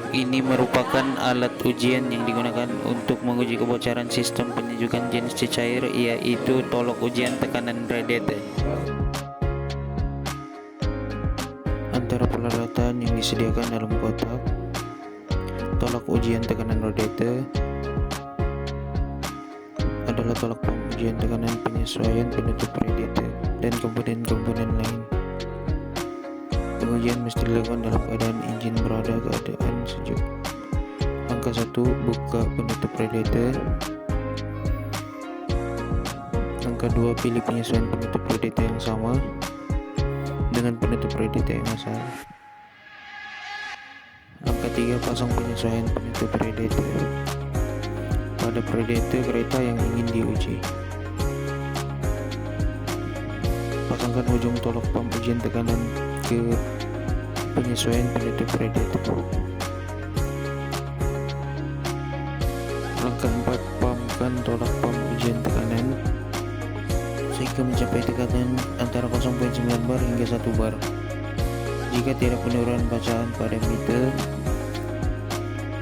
Ini merupakan alat ujian yang digunakan untuk menguji kebocoran sistem penyejukan jenis cecair, yaitu tolok ujian tekanan radiator. Antara peralatan yang disediakan dalam kotak, tolok ujian tekanan radiator adalah tolak pengujian tekanan, penyesuaian penutup radiator, dan komponen-komponen lain. Pengujian mesti dilakukan dalam keadaan injin berada keadaan sejuk. Langkah 1. Buka penutup radiator. Langkah 2. Pilih penyesuaian penutup radiator yang sama dengan penutup radiator yang asal. Langkah 3. Pasang penyesuaian penutup radiator pada radiator kereta yang ingin diuji. Pasangkan ujung tolok pam ujian tekanan ke penyesuaian penutup radiator. Langkah 4. Pamkan tolak pam ujian tekanan sehingga mencapai tekanan antara 0,9 bar hingga 1 bar. Jika tidak penurunan bacaan pada meter,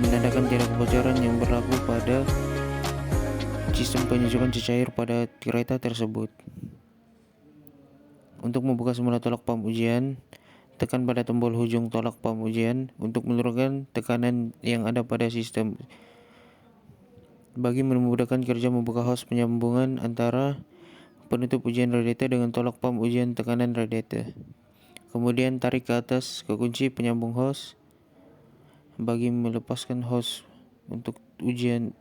menandakan tidak kebocoran yang berlaku pada sistem penyejukan cecair pada kereta tersebut. Untuk membuka semula tolak pam ujian, tekan pada tombol ujung tolak pam ujian untuk menurunkan tekanan yang ada pada sistem. Bagi memudahkan kerja membuka hose penyambungan antara penutup ujian radiator dengan tolak pam ujian tekanan radiator. Kemudian tarik ke atas ke kunci penyambung hose. Bagi melepaskan hose untuk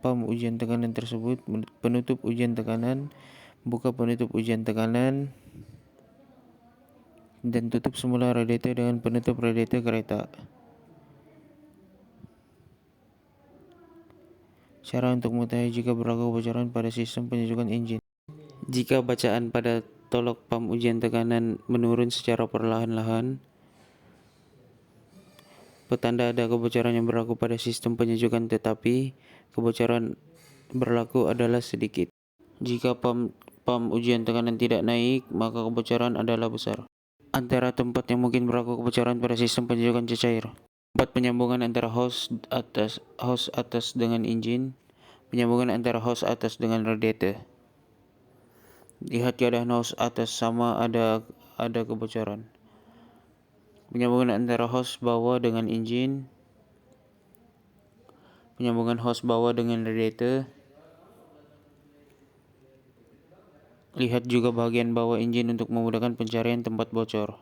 pam ujian tekanan tersebut, penutup ujian tekanan, buka penutup ujian tekanan, dan tutup semula radiator dengan penutup radiator kereta. Cara untuk mengetahui jika berlaku kebocoran pada sistem penyejukan injin. Jika bacaan pada tolok pam ujian tekanan menurun secara perlahan-lahan, petanda ada kebocoran yang berlaku pada sistem penyejukan, tetapi kebocoran berlaku adalah sedikit. Jika pam ujian tekanan tidak naik, maka kebocoran adalah besar. Antara tempat yang mungkin berlaku kebocoran pada sistem penyejukan cecair. Tempat penyambungan antara hose atas dengan injin, penyambungan antara hose atas dengan radiator. Lihat keadaan hose atas sama ada kebocoran. Penyambungan antara hose bawah dengan injin, penyambungan hose bawah dengan radiator. Lihat juga bagian bawah injin untuk memudahkan pencarian tempat bocor.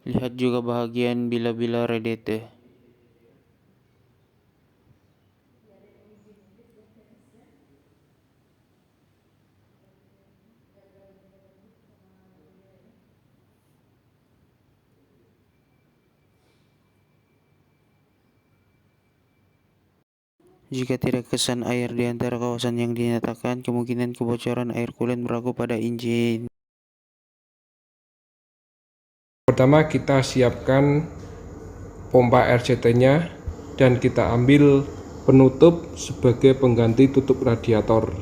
Lihat juga bagian bila-bila radiator. Jika tidak kesan air di antara kawasan yang dinyatakan, kemungkinan kebocoran air kulen berlaku pada injin. Pertama, kita siapkan pompa RCT-nya dan kita ambil penutup sebagai pengganti tutup radiator.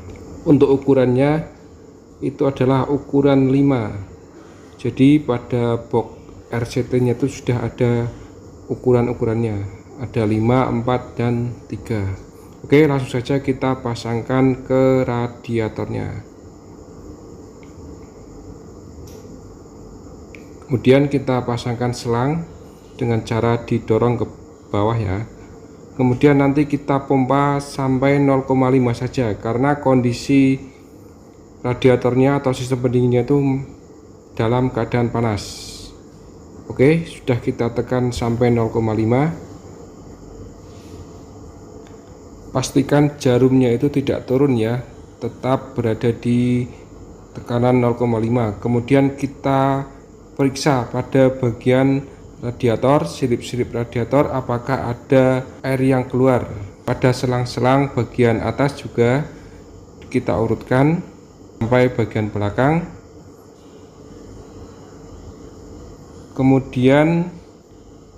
Untuk ukurannya itu adalah ukuran 5. Jadi pada box RCT-nya itu sudah ada ukuran-ukurannya. Ada 5, 4, dan 3. Oke, langsung saja kita pasangkan ke radiatornya. Kemudian kita pasangkan selang dengan cara didorong ke bawah ya. Kemudian nanti kita pompa sampai 0,5 saja karena kondisi radiatornya atau sistem pendinginnya itu dalam keadaan panas. Oke, sudah kita tekan sampai 0,5. Pastikan jarumnya itu tidak turun ya, tetap berada di tekanan 0,5. Kemudian kita periksa pada bagian radiator, silip-silip radiator, apakah ada air yang keluar. Pada selang-selang bagian atas juga kita urutkan sampai bagian belakang. Kemudian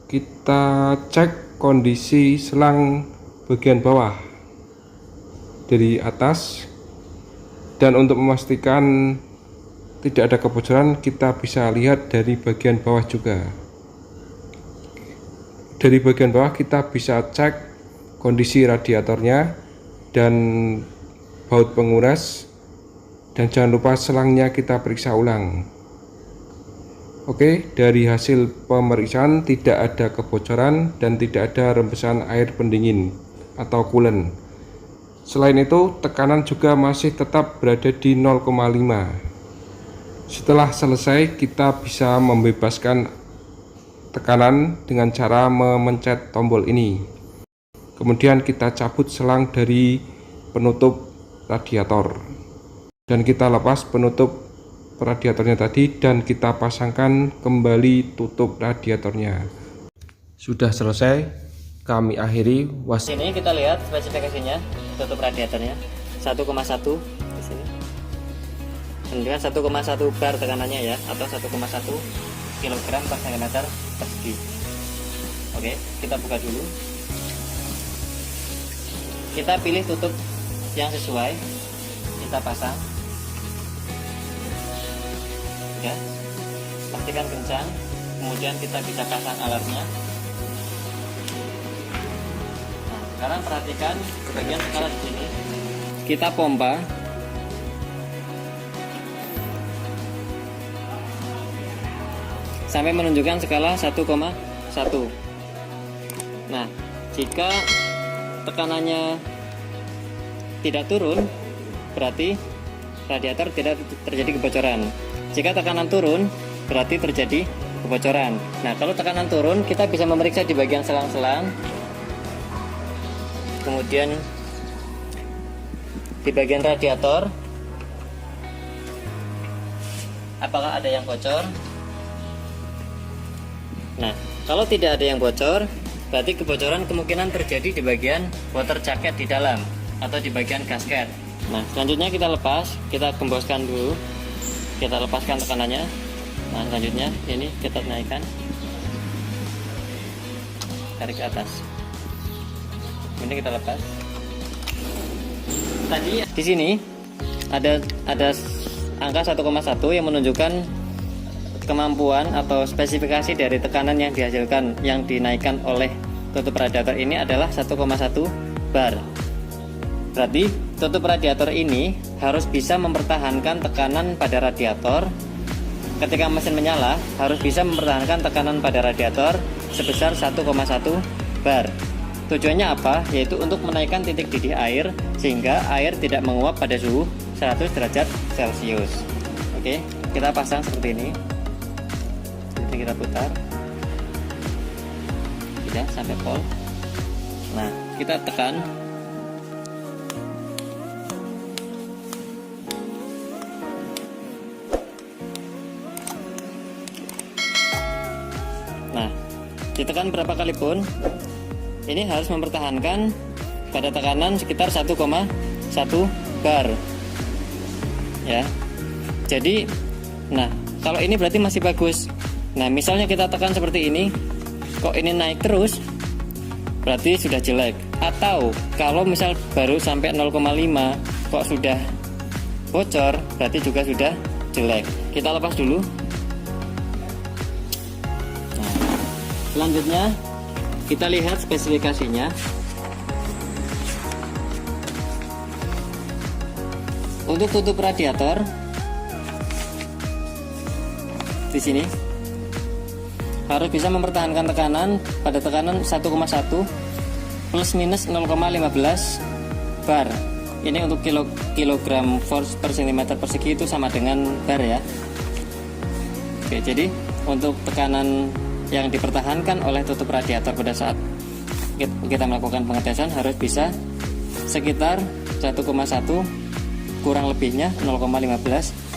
kita cek kondisi selang bagian bawah dari atas, dan untuk memastikan tidak ada kebocoran, kita bisa lihat dari bagian bawah juga. Dari bagian bawah kita bisa cek kondisi radiatornya dan baut penguras, dan jangan lupa selangnya kita periksa ulang. Oke, dari hasil pemeriksaan tidak ada kebocoran dan tidak ada rembesan air pendingin atau coolant. Selain itu, tekanan juga masih tetap berada di 0,5. Setelah selesai, kita bisa membebaskan tekanan dengan cara memencet tombol ini. Kemudian kita cabut selang dari penutup radiator dan kita lepas penutup radiatornya tadi, dan kita pasangkan kembali tutup radiatornya. Sudah selesai, kami akhiri. Sini kita lihat spesifikasinya tutup radiatornya 1,1 di sini. Menunjukkan 1,1 bar tekanannya ya, atau 1,1 kg per cm persegi. Oke, kita buka dulu. Kita pilih tutup yang sesuai, kita pasang. Ya, pastikan kencang. Kemudian kita bisa pasang alarmnya. Nah, sekarang perhatikan bagian skala di sini. Kita pompa. Sampai menunjukkan skala 1,1. Nah, jika tekanannya tidak turun, berarti radiator tidak terjadi kebocoran. Jika tekanan turun, berarti terjadi kebocoran. Nah, kalau tekanan turun, kita bisa memeriksa di bagian selang-selang, kemudian di bagian radiator, apakah ada yang bocor. Nah, kalau tidak ada yang bocor, berarti kebocoran kemungkinan terjadi di bagian water jacket di dalam atau di bagian gasket. Nah, selanjutnya kita lepas, kita gemboskan dulu, kita lepaskan tekanannya. Nah, selanjutnya ini kita naikkan, tarik ke atas, ini kita lepas. Tadi di sini ada angka 1,1 yang menunjukkan kemampuan atau spesifikasi dari tekanan yang dihasilkan, yang dinaikkan oleh tutup radiator ini adalah 1,1 bar. Berarti tutup radiator ini harus bisa mempertahankan tekanan pada radiator. Ketika mesin menyala, harus bisa mempertahankan tekanan pada radiator sebesar 1,1 bar. Tujuannya apa? Yaitu untuk menaikkan titik didih air sehingga air tidak menguap pada suhu 100 derajat Celcius. Oke, kita pasang seperti ini. Jadi kita putar, tidak sampai pol. Nah, kita tekan. Nah, ditekan berapa kali pun, ini harus mempertahankan pada tekanan sekitar 1,1 bar. Ya. Jadi, nah, kalau ini berarti masih bagus. Nah, misalnya kita tekan seperti ini, kok ini naik terus, berarti sudah jelek. Atau kalau misal baru sampai 0,5 kok sudah bocor, berarti juga sudah jelek. Kita lepas dulu. Selanjutnya kita lihat spesifikasinya. Untuk tutup radiator di sini harus bisa mempertahankan tekanan pada tekanan 1,1 plus minus 0,15 bar. Ini untuk kilogram force per cm persegi itu sama dengan bar ya. Oke, jadi untuk tekanan yang dipertahankan oleh tutup radiator pada saat kita melakukan pengetesan harus bisa sekitar 1,1 kurang lebihnya 0,15